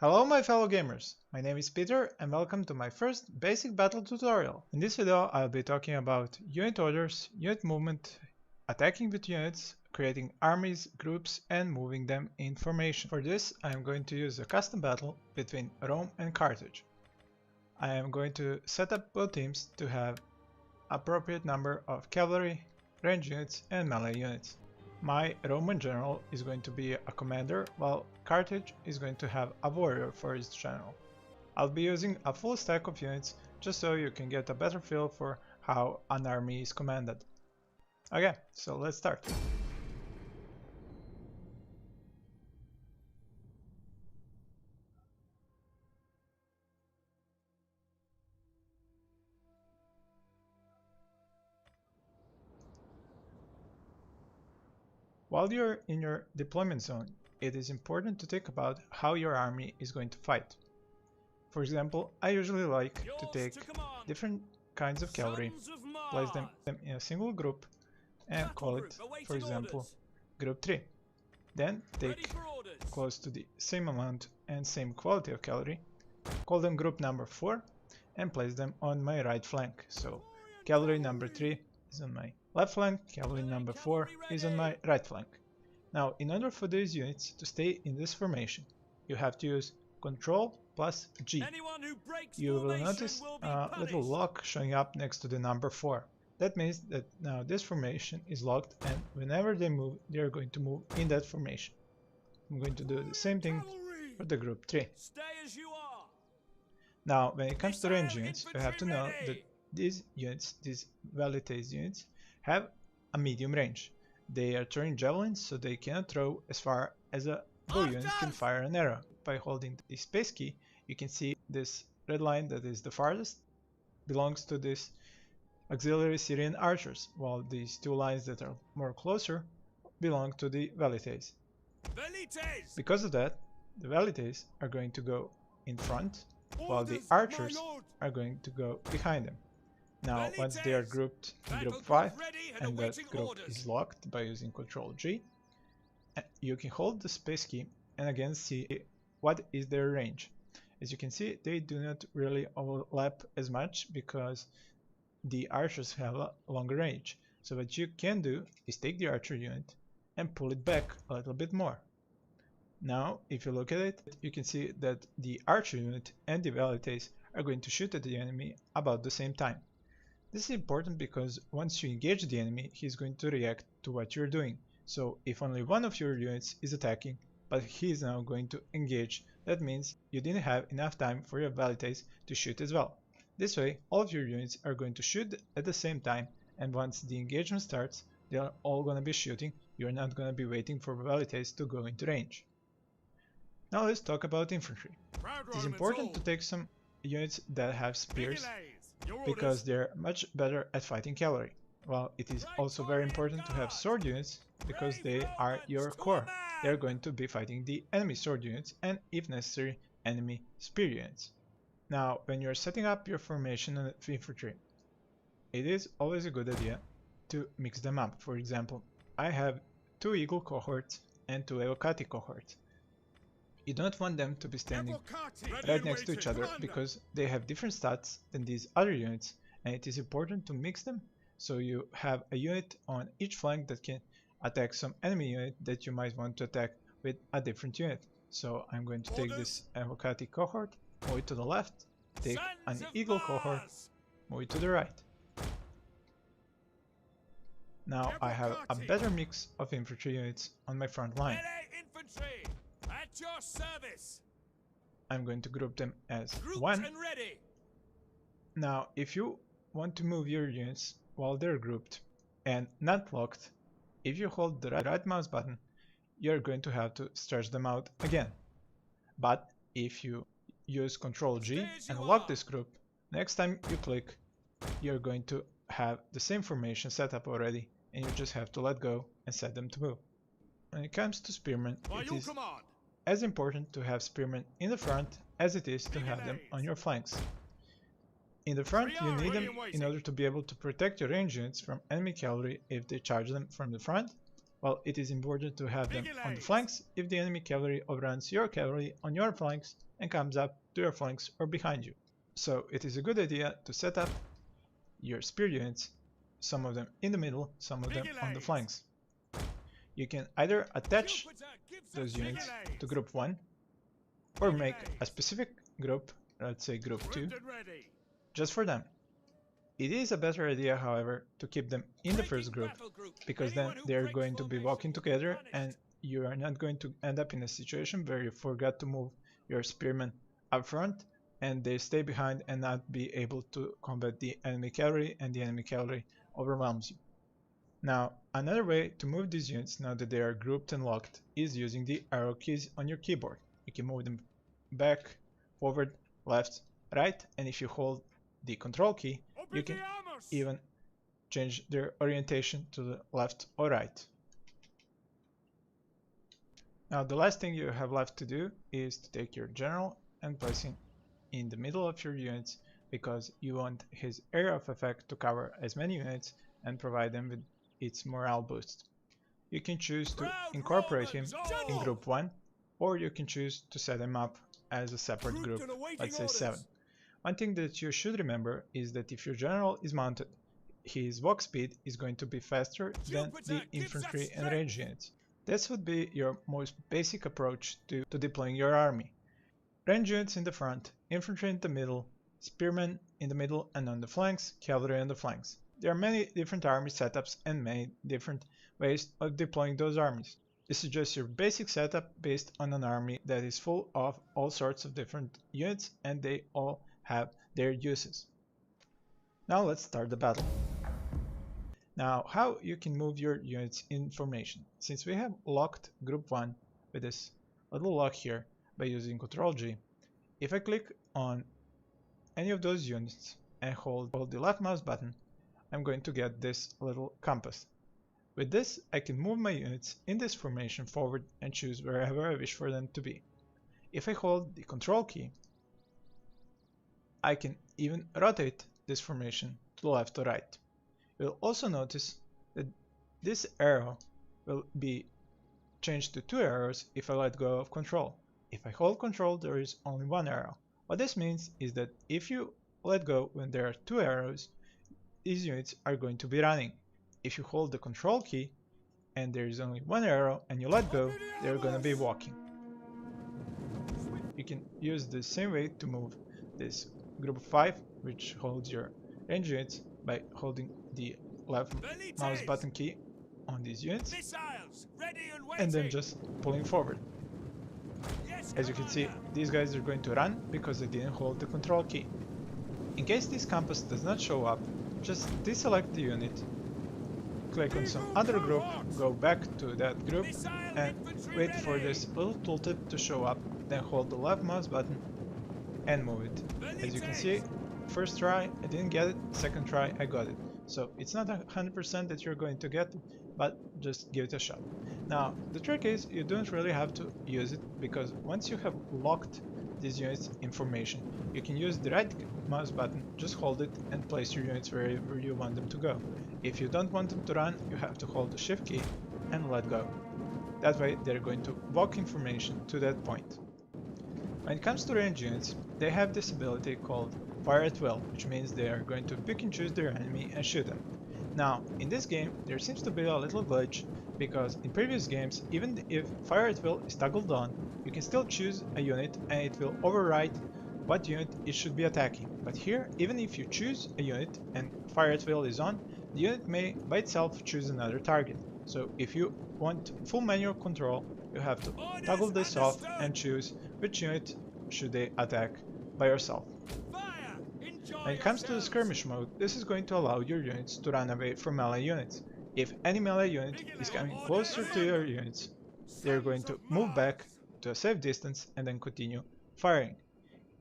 Hello my fellow gamers, my name is Peter and welcome to my first basic battle tutorial. In this video I'll be talking about unit orders, unit movement, attacking with units, creating armies, groups and moving them in formation. For this I am going to use a custom battle between Rome and Carthage. I am going to set up both teams to have appropriate number of cavalry, range units and melee units. My Roman general is going to be a commander, while Carthage is going to have a warrior for its general. I'll be using a full stack of units just so you can get a better feel for how an army is commanded. Okay, so let's start. While you're in your deployment zone, it is important to think about how your army is going to fight. For example, I usually like to take different kinds of cavalry, place them in a single group and call it, for example, group 3. Then take close to the same amount and same quality of cavalry, call them group number 4 and place them on my right flank. So cavalry number 3 is on my left flank, cavalry number 4 is on my right flank. Now, in order for these units to stay in this formation, you have to use Ctrl plus G. You will notice a little lock showing up next to the number 4. That means that now this formation is locked and whenever they move, they are going to move in that formation. I'm going to do the same thing for the group 3. Now, when it comes to range units, you have to know that these units, these velites units, have a medium range. They are throwing javelins, so they cannot throw as far as a bow unit can fire an arrow. By holding the space key, you can see this red line that is the farthest belongs to this auxiliary Syrian archers, while these two lines that are more closer belong to the velites. Because of that, the velites are going to go in front, while the archers are going to go behind them. Now, once they are grouped in group 5 and that group is locked by using Ctrl G, you can hold the space key and again see what is their range. As you can see, they do not really overlap as much because the archers have a longer range. So what you can do is take the archer unit and pull it back a little bit more. Now, if you look at it, you can see that the archer unit and the velites are going to shoot at the enemy about the same time. This is important because once you engage the enemy, he is going to react to what you're doing. So if only one of your units is attacking, but he is now going to engage, that means you didn't have enough time for your velites to shoot as well. This way, all of your units are going to shoot at the same time, and once the engagement starts, they are all going to be shooting. You're not going to be waiting for velites to go into range. Now let's talk about infantry. It is important to take some units that have spears, because they're much better at fighting cavalry. While it is also very important to have sword units because they are your core. They're going to be fighting the enemy sword units and, if necessary, enemy spear units. Now, when you're setting up your formation of infantry, it is always a good idea to mix them up. For example, I have 2 eagle cohorts and 2 evocati cohorts. You don't want them to be standing right next to each other because they have different stats than these other units, and it is important to mix them so you have a unit on each flank that can attack some enemy unit that you might want to attack with a different unit. So I'm going to take this evocati cohort, move it to the left, take an eagle cohort, move it to the right. Now I have a better mix of infantry units on my front line. At your service. I'm going to group them as one. Now, if you want to move your units while they're grouped and not locked, if you hold the right mouse button, you're going to have to stretch them out again. But if you use Ctrl G and lock this group, next time you click, you're going to have the same formation set up already, and you just have to let go and set them to move. When it comes to spearmen, it is as important to have spearmen in the front as it is to have them on your flanks. In the front, you need them in order to be able to protect your range units from enemy cavalry if they charge them from the front, Well, it is important to have them on the flanks if the enemy cavalry overruns your cavalry on your flanks and comes up to your flanks or behind you. So it is a good idea to set up your spear units, some of them in the middle, some of them on the flanks. You can either attach those units to group 1 or make a specific group, let's say group 2, just for them. It is a better idea, however, to keep them in the first group, because then they are going to be walking together and you are not going to end up in a situation where you forgot to move your spearmen up front and they stay behind and not be able to combat the enemy cavalry and the enemy cavalry overwhelms you. Now, another way to move these units now that they are grouped and locked is using the arrow keys on your keyboard. You can move them back, forward, left, right, and if you hold the control key, you can even change their orientation to the left or right. Now the last thing you have left to do is to take your general and place him in the middle of your units, because you want his area of effect to cover as many units and provide them with its morale boost. You can choose to incorporate him in group 1, or you can choose to set him up as a separate group, let's say 7. One thing that you should remember is that if your general is mounted, his walk speed is going to be faster than the infantry and range units. This would be your most basic approach to deploying your army. Range units in the front, infantry in the middle, spearmen in the middle and on the flanks, cavalry on the flanks. There are many different army setups and many different ways of deploying those armies. This is just your basic setup based on an army that is full of all sorts of different units and they all have their uses. Now let's start the battle. Now, how you can move your units in formation. Since we have locked group 1 with this little lock here by using Ctrl G, if I click on any of those units and hold the left mouse button, I'm going to get this little compass. With this, I can move my units in this formation forward and choose wherever I wish for them to be. If I hold the Ctrl key, I can even rotate this formation to the left or right. You'll also notice that this arrow will be changed to 2 arrows if I let go of Control. If I hold Control, there is only 1 arrow. What this means is that if you let go when there are 2 arrows, these units are going to be running. If you hold the Control key and there is only 1 arrow and you let go, they're going to be walking. You can use the same way to move this group 5, which holds your range units, by holding the left mouse button key on these units and then just pulling forward. As you can see, these guys are going to run because they didn't hold the Control key. In case this compass does not show up, just deselect the unit, click on some other group, go back to that group and wait for this little tooltip to show up, then hold the left mouse button and move it. As you can see, first try I didn't get it, second try I got it. So it's not 100% that you're going to get it, but just give it a shot. Now the trick is you don't really have to use it, because once you have locked these units in formation, you can use the right mouse button, just hold it and place your units wherever you want them to go. If you don't want them to run, you have to hold the shift key and let go. That way they're going to walk in formation to that point. When it comes to range units, they have this ability called Fire at Will, which means they are going to pick and choose their enemy and shoot them. Now, in this game, there seems to be a little glitch, because in previous games, even if Fire at Will is toggled on, you can still choose a unit and it will override what unit it should be attacking. But here, even if you choose a unit and Fire at Will is on, the unit may by itself choose another target. So if you want full manual control, you have to toggle this off and choose which unit should they attack by yourself. When it comes to the skirmish mode, this is going to allow your units to run away from melee units. If any melee unit is coming closer to your units, they are going to move back to a safe distance and then continue firing.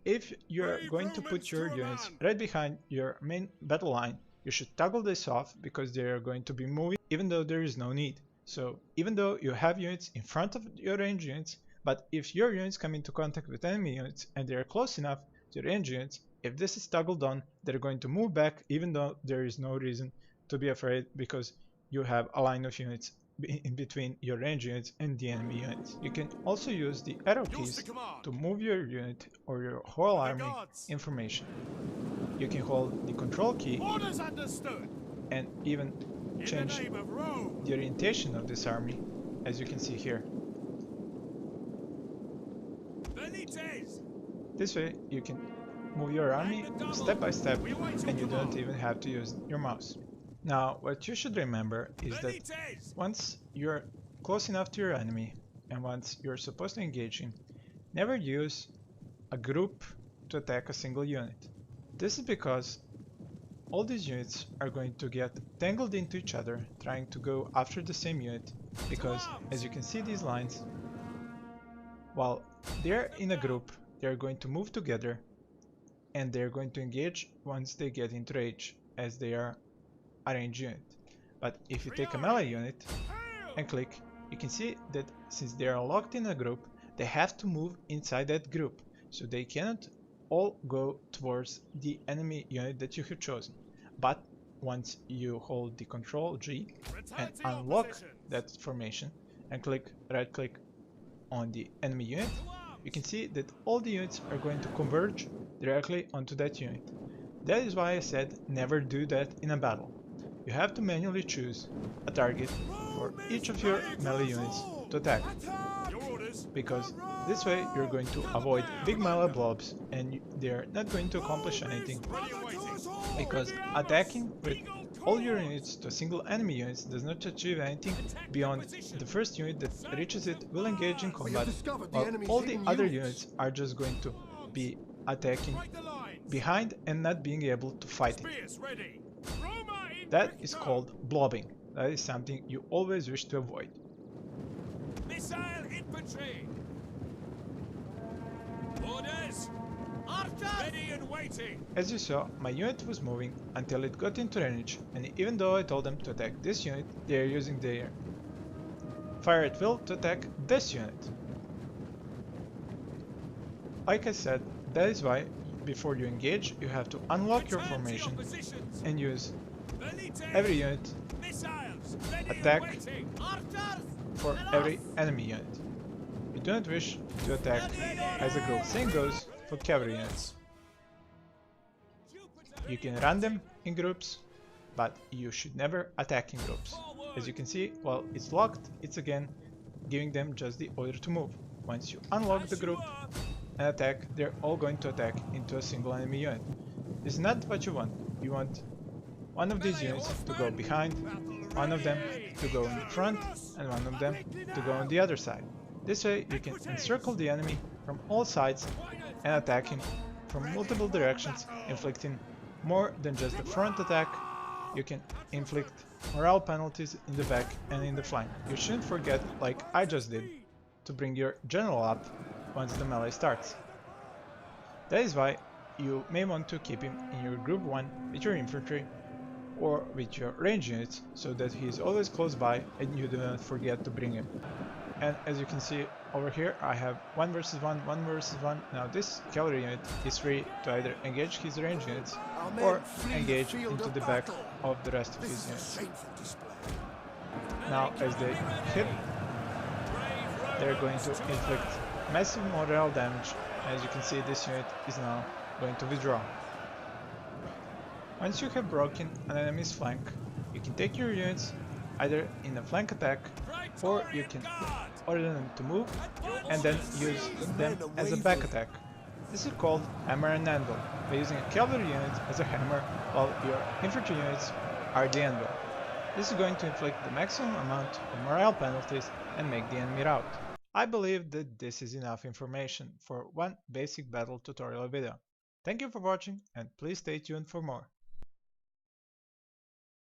If you are going to put your units right behind your main battle line, you should toggle this off, because they are going to be moving even though there is no need. So even though you have units in front of your range units, but if your units come into contact with enemy units and they are close enough to range units, if this is toggled on, they're going to move back even though there is no reason to be afraid, because you have a line of units in between your range units and the enemy units. You can also use the arrow keys to move your unit or your whole army information. You can hold the control key and even change the orientation of this army, as you can see here. This way you can move your army step by step and you don't even have to use your mouse. Now, what you should remember is that once you're close enough to your enemy and once you're supposed to engage him, never use a group to attack a single unit. This is because all these units are going to get tangled into each other trying to go after the same unit, because as you can see these lines, while they're in a group, they're going to move together and they're going to engage once they get into range, as they are a range unit. But if you take a melee unit and click, you can see that since they are locked in a group, they have to move inside that group, so they cannot all go towards the enemy unit that you have chosen. But once you hold the Control G and unlock that formation and right click on the enemy unit, you can see that all the units are going to converge directly onto that unit. That is why I said never do that in a battle. You have to manually choose a target for each of your melee units to attack, because this way you're going to avoid big melee blobs and they're not going to accomplish anything, because attacking with all your units to single enemy units does not achieve anything beyond the first unit that reaches it will engage in combat, while all the other units are just going to be attacking behind and not being able to fight it. That is called blobbing. That is something you always wish to avoid. Missile infantry! Orders! Ready and waiting! As you saw, my unit was moving until it got into range, and even though I told them to attack this unit, they are using their fire at will to attack this unit. Like I said, that is why before you engage, you have to unlock your formation and use every unit attack for every enemy unit. You do not wish to attack as a group. Same goes for cavalry units. You can run them in groups, but you should never attack in groups. As you can see, while it's locked, it's again giving them just the order to move. Once you unlock the group and attack, they're all going to attack into a single enemy unit. This is not what you want. You want one of these units to go behind, one of them to go in front, and one of them to go on the other side. This way you can encircle the enemy from all sides and attack him from multiple directions, inflicting more than just the front attack. You can inflict morale penalties in the back and in the flank. You shouldn't forget, like I just did, to bring your general up once the melee starts. That is why you may want to keep him in your group 1 with your infantry or with your range units, so that he is always close by and you do not forget to bring him. And as you can see over here, I have 1 versus 1, 1 versus 1. Now this cavalry unit is free to either engage his range units or engage into the back of the rest of his units. Now as they hit, they're going to inflict massive morale damage. As you can see, this unit is now going to withdraw. Once you have broken an enemy's flank, you can take your units either in a flank attack, or you can order them to move and then use them as a back attack. This is called hammer and anvil, by using a cavalry unit as a hammer while your infantry units are the anvil. This is going to inflict the maximum amount of morale penalties and make the enemy rout. I believe that this is enough information for one basic battle tutorial video. Thank you for watching, and please stay tuned for more.